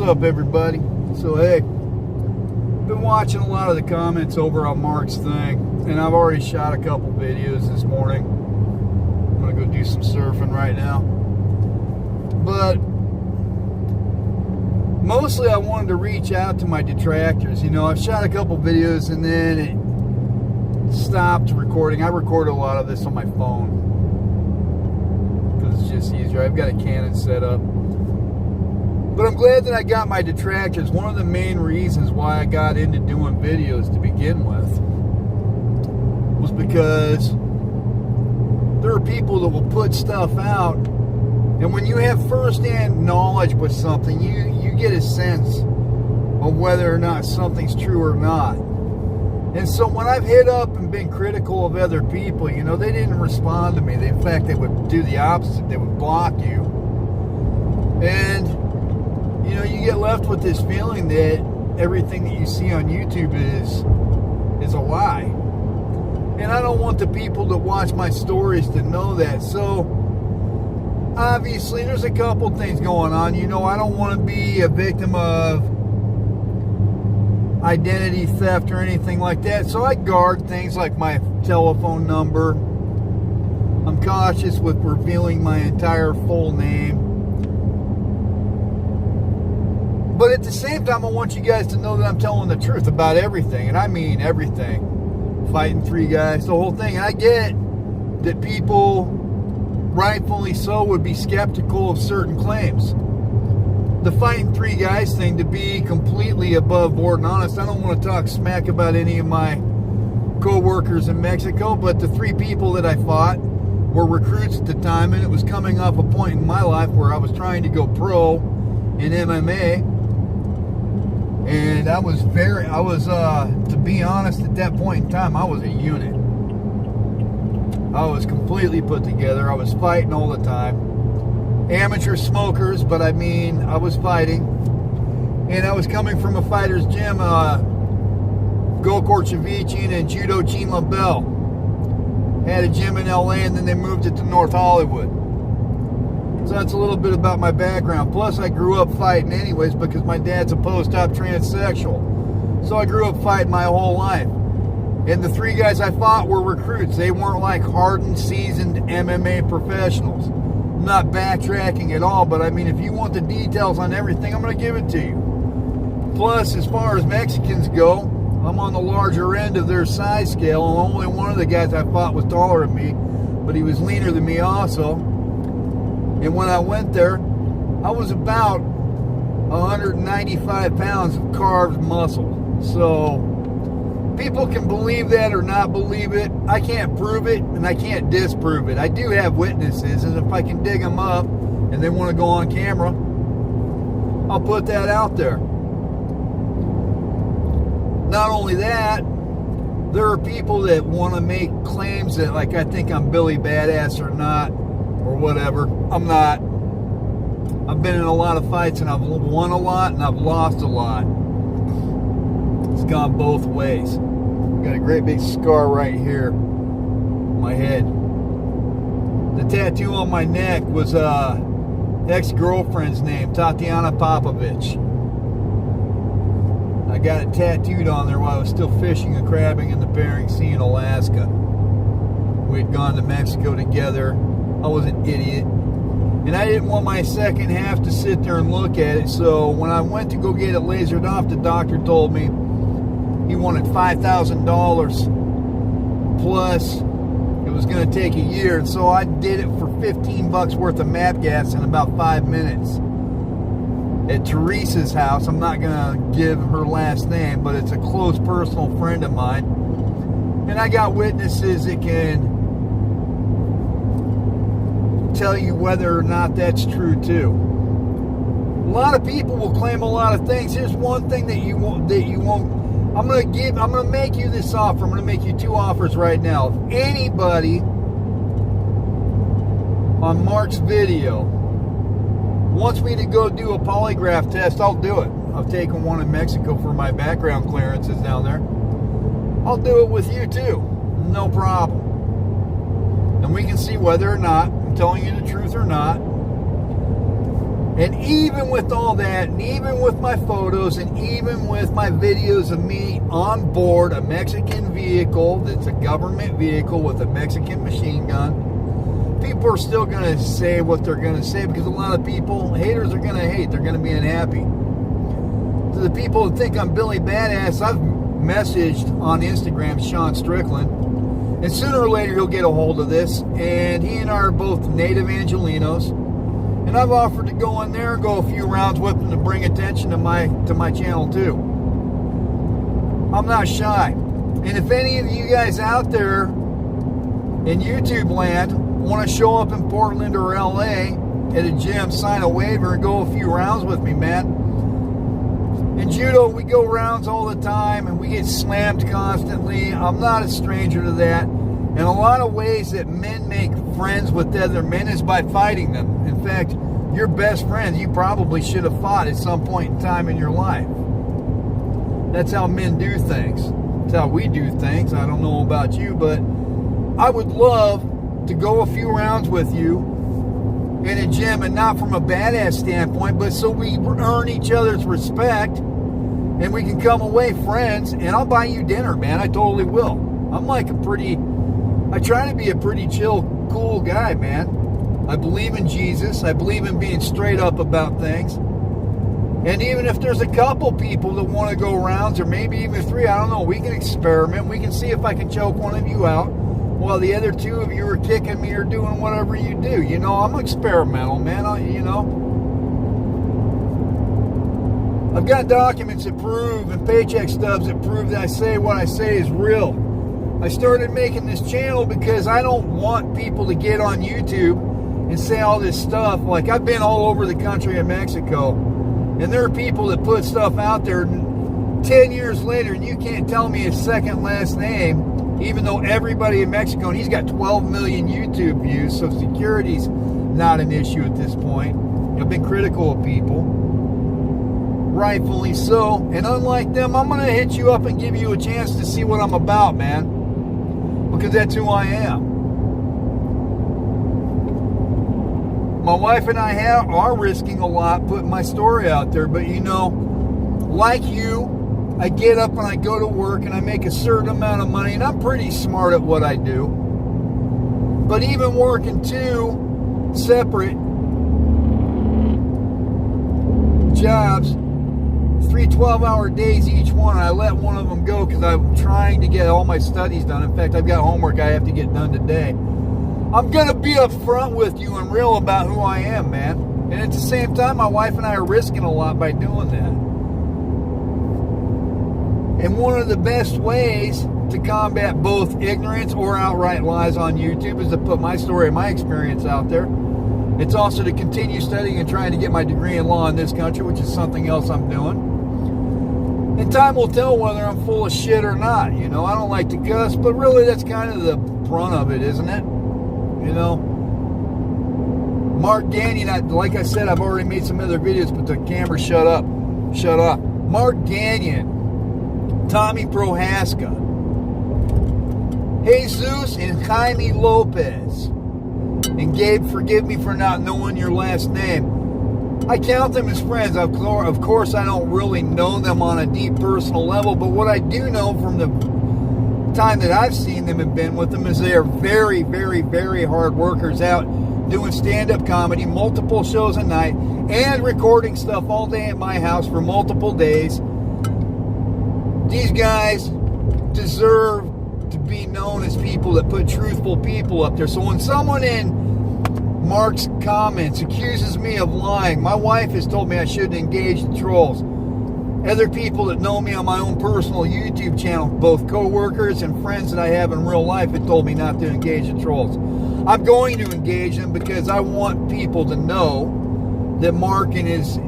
up, everybody? So hey, been watching a lot of the comments over on Mark's thing, and I've already shot a couple videos this morning. I'm gonna go do some surfing right now, but mostly I wanted to reach out to my detractors. You know, I've shot a couple videos and then it stopped recording. I record a lot of this on my phone because it's just easier. I've got a Canon set up. But I'm glad that I got my detractors. One of the main reasons why I got into doing videos to begin with was because there are people that will put stuff out, and when you have first-hand knowledge with something, you get a sense of whether or not something's true or not. And so when I've hit up and been critical of other people, you know, they didn't respond to me. In fact, they would do the opposite. They would block you. And you know, you get left with this feeling that everything that you see on YouTube is a lie. And I don't want the people that watch my stories to know that. So, obviously, there's a couple things going on. You know, I don't want to be a victim of identity theft or anything like that. So I guard things like my telephone number. I'm cautious with revealing my entire full name. But at the same time, I want you guys to know that I'm telling the truth about everything. And I mean everything. Fighting three guys, the whole thing. And I get that people, rightfully so, would be skeptical of certain claims. The fighting three guys thing, to be completely above board and honest, I don't want to talk smack about any of my co-workers in Mexico, but the three people that I fought were recruits at the time, and it was coming off a point in my life where I was trying to go pro in MMA. And to be honest, at that point in time, I was a unit. I was completely put together. I was fighting all the time. Amateur smokers, but I mean, I was fighting. And I was coming from a fighter's gym, Gokor Chavichin and Judo Chin LaBelle. Had a gym in LA, and then they moved it to North Hollywood. So that's a little bit about my background. Plus, I grew up fighting anyways because my dad's a post-op transsexual. So I grew up fighting my whole life. And the three guys I fought were recruits. They weren't like hardened, seasoned MMA professionals. I'm not backtracking at all, but I mean, if you want the details on everything, I'm going to give it to you. Plus, as far as Mexicans go, I'm on the larger end of their size scale. And only one of the guys I fought was taller than me, but he was leaner than me also. And when I went there, I was about 195 pounds of carved muscle. So, people can believe that or not believe it. I can't prove it, and I can't disprove it. I do have witnesses, and if I can dig them up, and they want to go on camera, I'll put that out there. Not only that, there are people that want to make claims that, like, I think I'm Billy Badass or not, or whatever. I'm not. I've been in a lot of fights, and I've won a lot, and I've lost a lot. It's gone both ways. Got a great big scar right here on my head. The tattoo on my neck was ex-girlfriend's name, Tatiana Popovich. I got it tattooed on there while I was still fishing and crabbing in the Bering Sea in Alaska. We'd gone to Mexico together. I was an idiot, and I didn't want my second half to sit there and look at it. So when I went to go get it lasered off, the doctor told me he wanted $5,000 plus it was going to take a year. And so I did it for $15 worth of map gas in about 5 minutes at Teresa's house. I'm not going to give her last name, but it's a close personal friend of mine, and I got witnesses that can tell you whether or not that's true too. A lot of people will claim a lot of things. Here's one thing that you won't. I'm gonna make you this offer. I'm gonna make you two offers right now. If anybody on Mark's video wants me to go do a polygraph test, I'll do it. I've taken one in Mexico for my background clearances down there. I'll do it with you too. No problem. And we can see whether or not I'm telling you the truth or not. And even with all that, and even with my photos, and even with my videos of me on board a Mexican vehicle that's a government vehicle with a Mexican machine gun, people are still going to say what they're going to say, because a lot of people, haters are going to hate. They're going to be unhappy. To the people that think I'm Billy Badass, I've messaged on Instagram Sean Strickland, and sooner or later he'll get a hold of this, and he and I are both native Angelinos. And I've offered to go in there and go a few rounds with them to bring attention to my channel too. I'm not shy. And if any of you guys out there in YouTube land want to show up in Portland or LA at a gym, sign a waiver, and go a few rounds with me, man. In judo, we go rounds all the time and we get slammed constantly. I'm not a stranger to that. And a lot of ways that men make friends with other men is by fighting them. In fact, your best friends, you probably should have fought at some point in time in your life. That's how men do things. That's how we do things. I don't know about you, but I would love to go a few rounds with you in a gym, and not from a badass standpoint, but so we earn each other's respect and we can come away friends, and I'll buy you dinner, man. I totally will. I'm like I try to be a pretty chill, cool guy, man. I believe in Jesus. I believe in being straight up about things. And even if there's a couple people that want to go rounds, or maybe even 3, I don't know, we can experiment. We can see if I can choke one of you out while the other 2 of you are kicking me or doing whatever you do. You know, I'm experimental, man. I've got documents that prove, and paycheck stubs that prove that I say what I say is real. I started making this channel because I don't want people to get on YouTube and say all this stuff. Like, I've been all over the country in Mexico, and there are people that put stuff out there 10 years later, and you can't tell me his second last name, even though everybody in Mexico, and he's got 12 million YouTube views, so security's not an issue at this point. I've been critical of people, rightfully so, and unlike them, I'm going to hit you up and give you a chance to see what I'm about, man, because that's who I am. My wife and I are risking a lot putting my story out there, but you know, like you, I get up and I go to work and I make a certain amount of money, and I'm pretty smart at what I do. But even working 2 separate jobs, 3 12-hour days each one, I let one of them go because I'm trying to get all my studies done. In fact, I've got homework I have to get done today. I'm going to be upfront with you and real about who I am, man. And at the same time, my wife and I are risking a lot by doing that. And one of the best ways to combat both ignorance or outright lies on YouTube is to put my story and my experience out there. It's also to continue studying and trying to get my degree in law in this country, which is something else I'm doing. And time will tell whether I'm full of shit or not. You know, I don't like to cuss, but really that's kind of the brunt of it, isn't it? You know, Mark Gagnon, like I said, I've already made some other videos, but the camera shut up. Mark Gagnon, Tommy Prohaska, Jesus and Jaime Lopez. And Gabe, forgive me for not knowing your last name. I count them as friends. Of course, I don't really know them on a deep personal level, but what I do know from the time that I've seen them and been with them is they are very, very, very hard workers out doing stand-up comedy, multiple shows a night, and recording stuff all day at my house for multiple days. These guys deserve to be known as people that put truthful people up there. So when someone in Mark's comments accuses me of lying, my wife has told me I shouldn't engage the trolls. Other people that know me on my own personal YouTube channel, both co-workers and friends that I have in real life, have told me not to engage the trolls. I'm going to engage them because I want people to know that Mark and his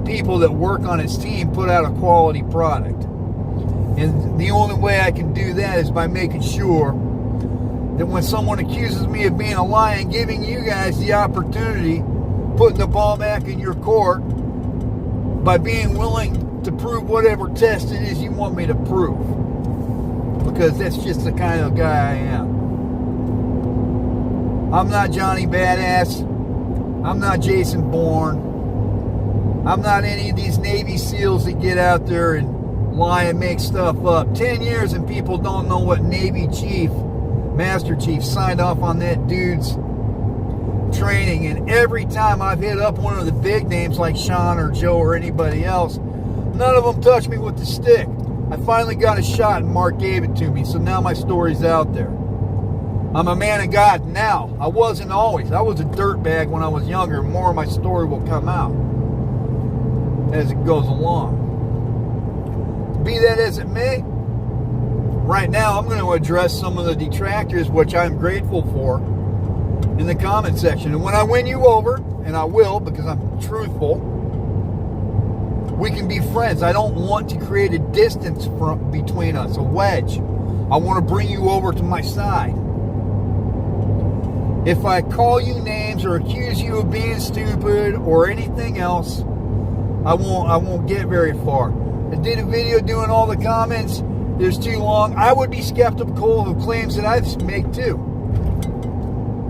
people that work on his team put out a quality product. And the only way I can do that is by making sure that when someone accuses me of being a liar and giving you guys the opportunity, putting the ball back in your court by being willing to prove whatever test it is you want me to prove. Because that's just the kind of guy I am. I'm not Johnny Badass. I'm not Jason Bourne. I'm not any of these Navy SEALs that get out there and lie and make stuff up. 10 years and people don't know what Navy Chief, Master Chief, signed off on that dude's training. And every time I've hit up one of the big names like Sean or Joe or anybody else, none of them touched me with the stick. I finally got a shot and Mark gave it to me, so now my story's out there. I'm a man of God now. I wasn't always. I was a dirtbag when I was younger. More of my story will come out as it goes along. Be that as it may, right now I'm going to address some of the detractors, which I'm grateful for, in the comment section. And when I win you over, and I will because I'm truthful, we can be friends. I don't want to create a distance between us, a wedge. I want to bring you over to my side. If I call you names or accuse you of being stupid or anything else, I won't get very far. I did a video doing all the comments. It's too long. I would be skeptical of claims that I make too.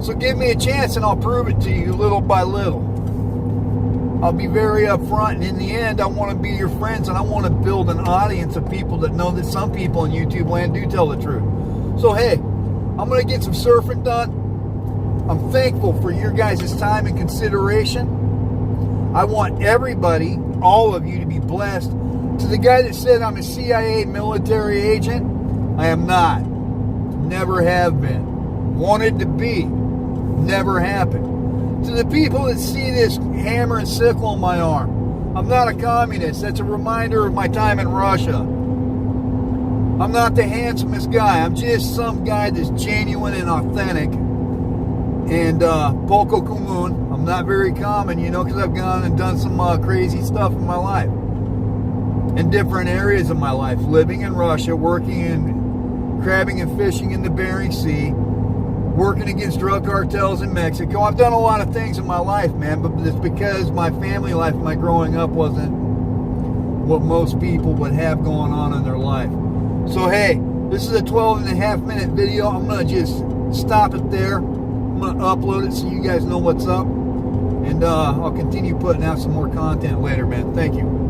So give me a chance and I'll prove it to you little by little. I'll be very upfront, and in the end, I want to be your friends, and I want to build an audience of people that know that some people in YouTube land do tell the truth. So hey, I'm going to get some surfing done. I'm thankful for your guys' time and consideration. I want everybody, all of you, to be blessed. To the guy that said I'm a CIA military agent, I am not. Never have been. Wanted to be. Never happened. To the people that see this hammer and sickle on my arm, I'm not a communist. That's a reminder of my time in Russia. I'm not the handsomest guy. I'm just some guy that's genuine and authentic. And poco común. I'm not very common, because I've gone and done some crazy stuff in my life. In different areas of my life. Living in Russia, working in crabbing and fishing in the Bering Sea, working against drug cartels in Mexico. I've done a lot of things in my life, man, but it's because my family life, my growing up, wasn't what most people would have going on in their life. So hey, this is a 12.5-minute video. I'm going to just stop it there. I'm going to upload it so you guys know what's up. And I'll continue putting out some more content later, man. Thank you.